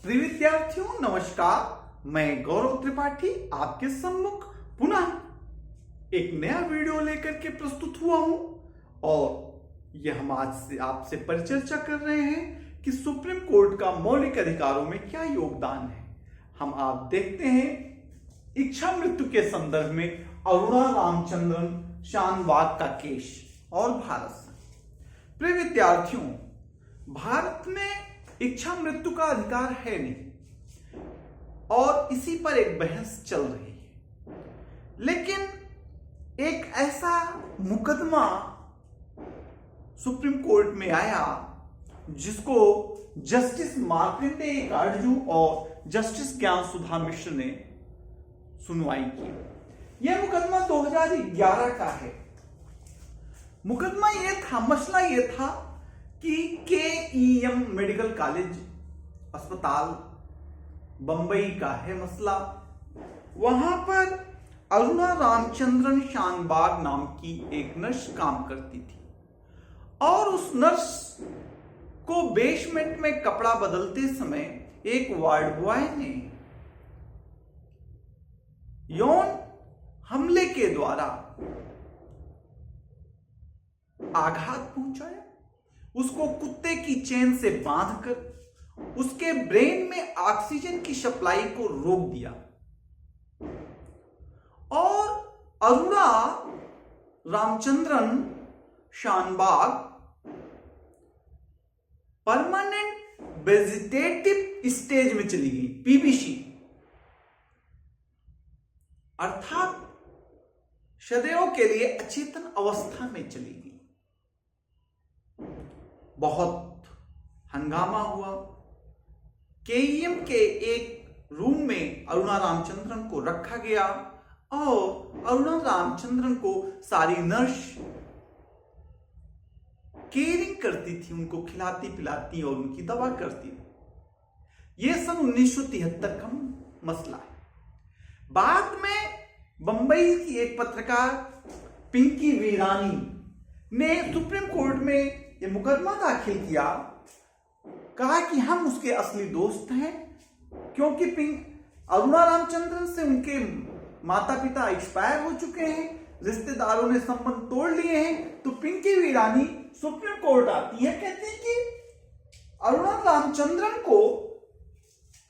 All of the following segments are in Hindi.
प्रिय विद्यार्थियों नमस्कार। मैं गौरव त्रिपाठी आपके सम्मुख पुनः एक नया वीडियो लेकर के प्रस्तुत हुआ हूं और यह हम आज से आपसे परिचर्चा कर रहे हैं कि सुप्रीम कोर्ट का मौलिक अधिकारों में क्या योगदान है। हम आप देखते हैं इच्छा मृत्यु के संदर्भ में अरुणा रामचंद्रन शानबाग का केस और भारत से। प्रिय विद्यार्थियों, भारत में इच्छा मृत्यु का अधिकार है नहीं और इसी पर एक बहस चल रही है। लेकिन एक ऐसा मुकदमा सुप्रीम कोर्ट में आया जिसको जस्टिस मार्कंडेय काटजू और जस्टिस ज्ञान सुधा मिश्र ने सुनवाई की। यह मुकदमा 2011 का है। मुकदमा मसला यह था कि KEM मेडिकल कॉलेज अस्पताल बंबई का है मसला। वहां पर अरुणा रामचंद्रन शानबाग नाम की एक नर्स काम करती थी और उस नर्स को बेसमेंट में कपड़ा बदलते समय एक वार्ड बॉय ने यौन हमले के द्वारा आघात पहुंचाया। उसको कुत्ते की चेन से बांधकर उसके ब्रेन में ऑक्सीजन की सप्लाई को रोक दिया और Aruna Ramachandran Shanbaug permanent vegetative stage में चली गई, PVC अर्थात सदैव के लिए अचेतन अवस्था में चली गई। बहुत हंगामा हुआ। KEM के एक रूम में अरुणा रामचंद्रन को रखा गया और अरुणा रामचंद्रन को सारी नर्स केयरिंग करती थी, उनको खिलाती पिलाती और उनकी दवा करती थी। यह सन 1973 का मसला है। बाद में बंबई की एक पत्रकार पिंकी वीरानी ने सुप्रीम कोर्ट में यह मुकदमा दाखिल किया। कहा कि हम उसके असली दोस्त हैं क्योंकि अरुणा रामचंद्रन से उनके माता पिता एक्सपायर हो चुके हैं, रिश्तेदारों ने संबंध तोड़ लिए हैं। तो पिंकी वीरानी सुप्रीम कोर्ट आती है, कहती है कि अरुणा रामचंद्रन को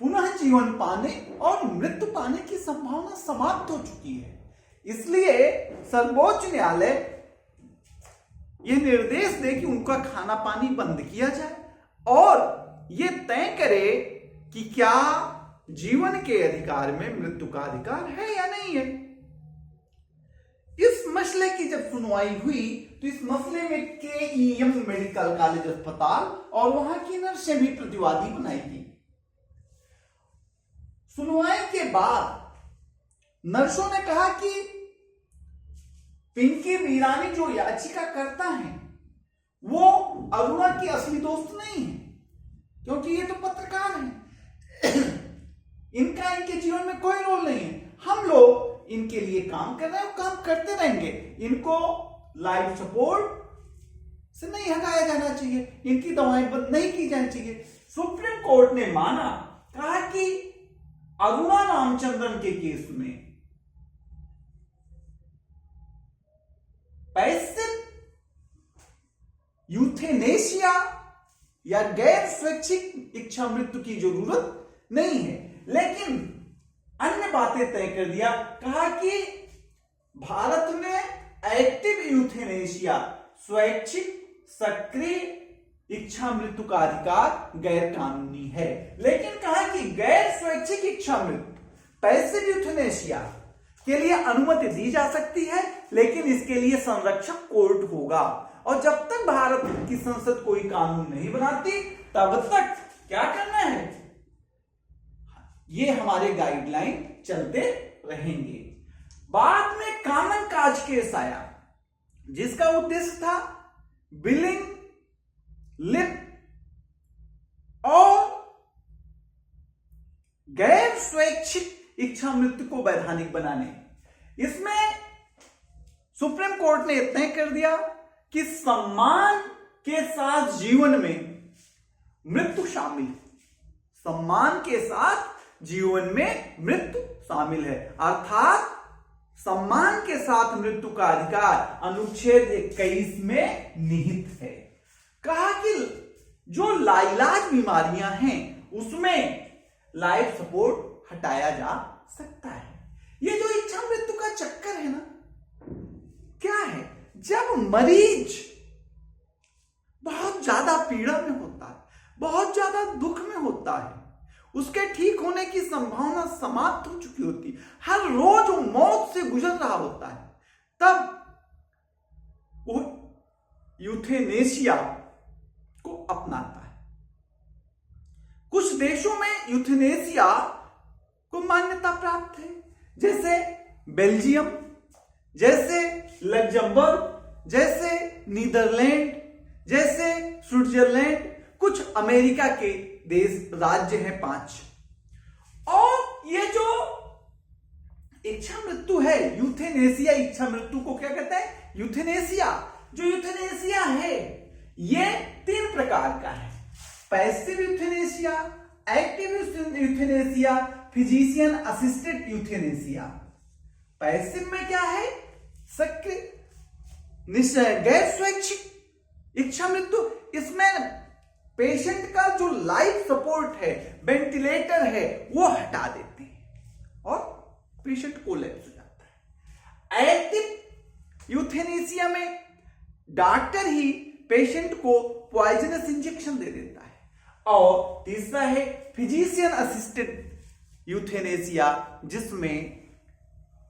पुनः जीवन पाने और मृत्यु पाने की संभावना समाप्त हो चुकी है। इसलिए सर्वोच्च न्यायालय यह निर्देश दे कि उनका खाना पानी बंद किया जाए और यह तय करे कि क्या जीवन के अधिकार में मृत्यु का अधिकार है या नहीं है। इस मसले की जब सुनवाई हुई तो इस मसले में KEM मेडिकल कॉलेज अस्पताल और वहां की नर्सें भी प्रतिवादी बनाई थी। सुनवाई के बाद नर्सों ने कहा कि पिंकी वीरानी जो याचिका करता है वो अरुणा की असली दोस्त नहीं है क्योंकि ये तो पत्रकार है। इनका इनके जीवन में कोई रोल नहीं है। हम लोग इनके लिए काम कर रहे हैं और काम करते रहेंगे। इनको लाइफ सपोर्ट से नहीं हटाया जाना चाहिए, इनकी दवाएं बंद नहीं की जानी चाहिए। सुप्रीम कोर्ट ने माना, कहा कि अरुणा रामचंद्रन के केस में पैसिव यूथेनेशिया या गैर स्वैच्छिक इच्छा मृत्यु की जरूरत नहीं है। लेकिन अन्य बातें तय कर दिया। कहा कि भारत में एक्टिव यूथेनेशिया स्वैच्छिक सक्रिय इच्छा मृत्यु का अधिकार गैर कानूनी है। लेकिन कहा कि गैर स्वैच्छिक इच्छा मृत्यु पैसिव यूथेनेशिया के लिए अनुमति दी जा सकती है, लेकिन इसके लिए संरक्षक कोर्ट होगा। और जब तक भारत की संसद कोई कानून नहीं बनाती तब तक क्या करना है, ये हमारे गाइडलाइन चलते रहेंगे। बाद में कॉमन काज केस आया जिसका उद्देश्य था बिलिंग लिप और गैर स्वैच्छिक इच्छा मृत्यु को वैधानिक बनाने। इसमें सुप्रीम कोर्ट ने तय कर दिया कि सम्मान के साथ जीवन में मृत्यु शामिल है। सम्मान के साथ जीवन में मृत्यु शामिल है, अर्थात सम्मान के साथ मृत्यु का अधिकार अनुच्छेद 21 में निहित है। कहा कि जो लाइलाज बीमारियां हैं उसमें लाइफ सपोर्ट हटाया जा सकता है। ये जो इच्छा मृत्यु का चक्कर है ना, क्या है, जब मरीज बहुत ज्यादा पीड़ा में होता है, बहुत ज्यादा दुख में होता है, उसके ठीक होने की संभावना समाप्त हो चुकी होती, हर रोज वो मौत से गुजर रहा होता है, तब वो यूथेनेशिया को अपनाता है। कुछ देशों में यूथेनेशिया को मान्यता प्राप्त है, जैसे बेल्जियम, जैसे लग्जमबर्ग, जैसे नीदरलैंड, जैसे स्विट्जरलैंड, कुछ अमेरिका के देश राज्य हैं 5। और ये जो इच्छा मृत्यु है, यूथेनेशिया, इच्छा मृत्यु को क्या कहते हैं, यूथेनेशिया। जो यूथेनेशिया है ये 3 प्रकार का है, passive euthanasia, active euthanasia, physician assisted euthanasia. Passive में क्या है, सक्रिय गैर स्वैच्छिक इच्छा मृत्यु, इसमें पेशेंट का जो लाइफ सपोर्ट है, वेंटिलेटर है, वो हटा देते हैं और पेशेंट कोलैप्स हो जाता है। एक्टिव यूथेनेशिया में डॉक्टर ही पेशेंट को पॉइजनस इंजेक्शन दे देता है। और तीसरा है फिजिशियन असिस्टेड यूथेनेशिया, जिसमें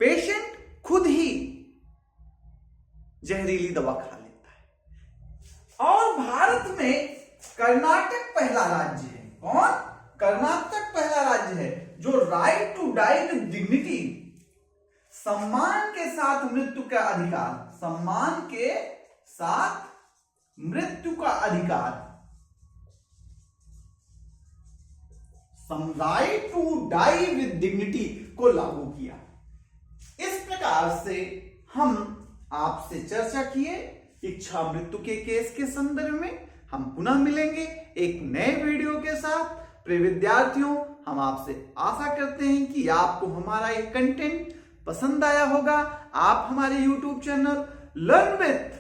पेशेंट खुद ही जहरीली दवा खा लेता है। और भारत में कर्नाटक पहला राज्य है। कौन? कर्नाटक पहला राज्य है जो right to die with dignity, सम्मान के साथ मृत्यु का अधिकार, सम्मान के साथ मृत्यु का अधिकार, right to die with dignity को लागू किया। इस प्रकार से हम आपसे चर्चा किए इच्छा मृत्यु के केस के संदर्भ में। हम पुनः मिलेंगे एक नए वीडियो के साथ। प्रिय विद्यार्थियों, हम आपसे आशा करते हैं कि आपको हमारा ये कंटेंट पसंद आया होगा। आप हमारे YouTube channel learn with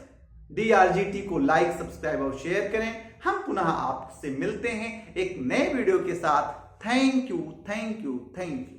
DRGT को लाइक, सब्सक्राइब और शेयर करें। हम पुनः आपसे मिलते हैं एक नए वीडियो के साथ। Thank you, thank you, thank you.